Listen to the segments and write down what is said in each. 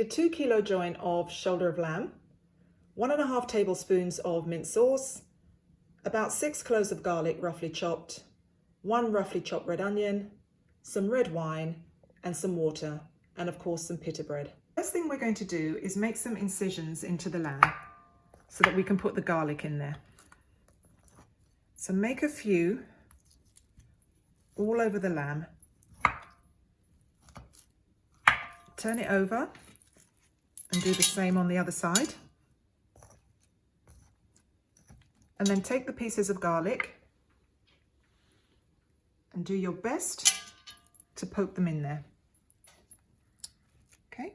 2 kilo joint of shoulder of lamb, 1.5 tablespoons of mint sauce, about 6 cloves of garlic roughly chopped, 1 roughly chopped red onion, some red wine and some water, and of course some pita bread. First thing we're going to do is make some incisions into the lamb so that we can put the garlic in there. So make a few all over the lamb. Turn it over and do the same on the other side. And then take the pieces of garlic and do your best to poke them in there. Okay?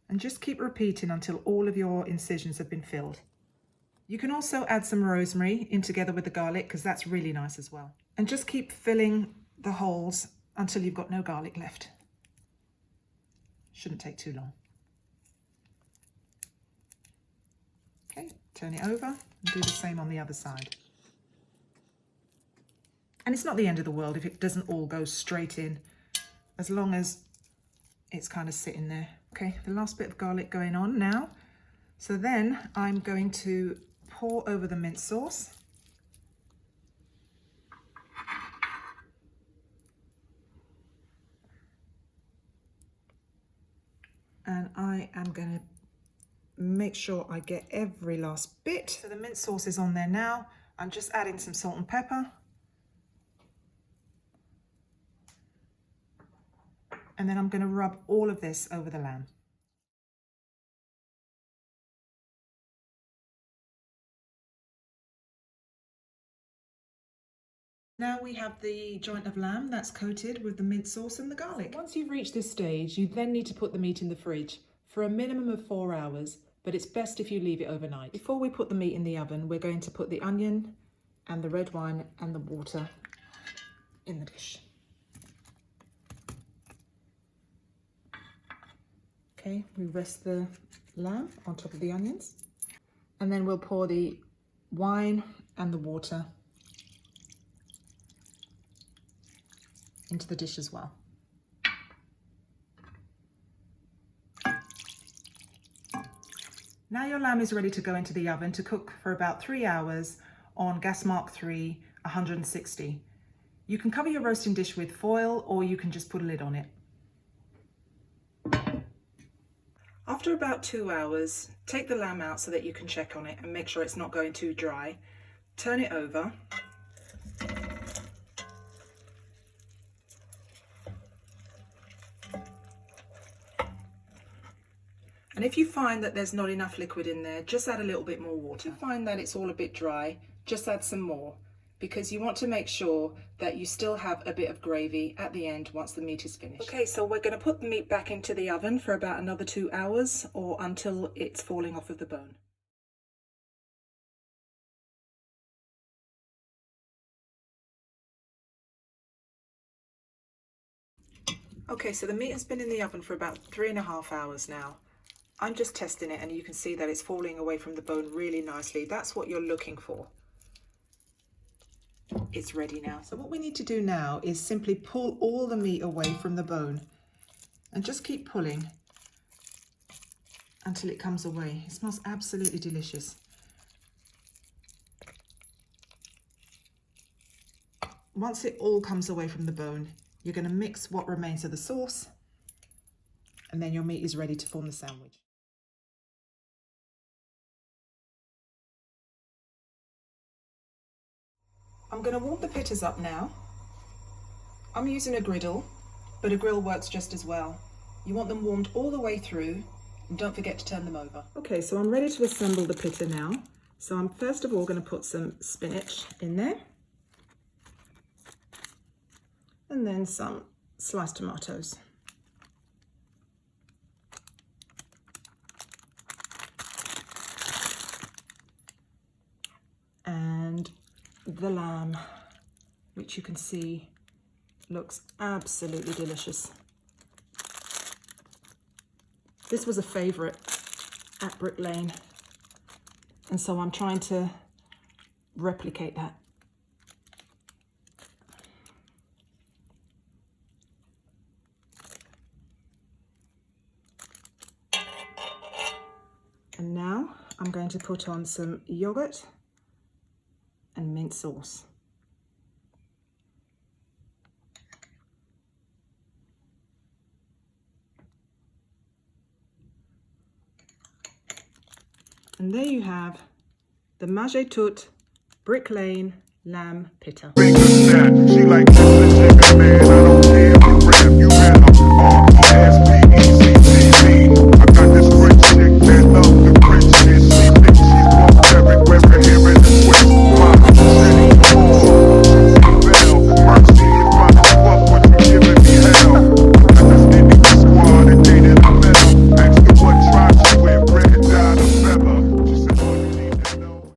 And just keep repeating until all of your incisions have been filled. You can also add some rosemary in together with the garlic because that's really nice as well. And just keep filling the holes until you've got no garlic left. Shouldn't take too long. Okay, turn it over and do the same on the other side. And it's not the end of the world if it doesn't all go straight in, as long as it's kind of sitting there. Okay, the last bit of garlic going on now. So then I'm going to pour over the mint sauce. And I am going to make sure I get every last bit. So the mint sauce is on there now. I'm just adding some salt and pepper. And then I'm going to rub all of this over the lamb. Now we have the joint of lamb that's coated with the mint sauce and the garlic. Once you've reached this stage, you then need to put the meat in the fridge for a minimum of 4 hours, but it's best if you leave it overnight. Before we put the meat in the oven, we're going to put the onion and the red wine and the water in the dish. Okay, we rest the lamb on top of the onions, and then we'll pour the wine and the water into the dish as well. Now your lamb is ready to go into the oven to cook for about 3 hours on gas mark 3, 160. You can cover your roasting dish with foil or you can just put a lid on it. After about 2 hours, take the lamb out so that you can check on it and make sure it's not going too dry. Turn it over. And if you find that there's not enough liquid in there, just add a little bit more water. If you find that it's all a bit dry, just add some more, because you want to make sure that you still have a bit of gravy at the end once the meat is finished. Okay, so we're going to put the meat back into the oven for about another 2 hours or until it's falling off of the bone. Okay, so the meat has been in the oven for about 3.5 hours now. I'm just testing it and you can see that it's falling away from the bone really nicely. That's what you're looking for. It's ready now. So what we need to do now is simply pull all the meat away from the bone and just keep pulling until it comes away. It smells absolutely delicious. Once it all comes away from the bone, you're going to mix what remains of the sauce, and then your meat is ready to form the sandwich. I'm going to warm the pittas up now. I'm using a griddle, but a grill works just as well. You want them warmed all the way through, and don't forget to turn them over. Okay, so I'm ready to assemble the pitta now. So I'm first of all going to put some spinach in there, and then some sliced tomatoes. And the lamb, which you can see looks absolutely delicious. This was a favourite at Brick Lane, and so I'm trying to replicate that. I'm going to put on some yogurt and mint sauce. And there you have the Mage Tout Brick Lane lamb pitta. She like chicken, man.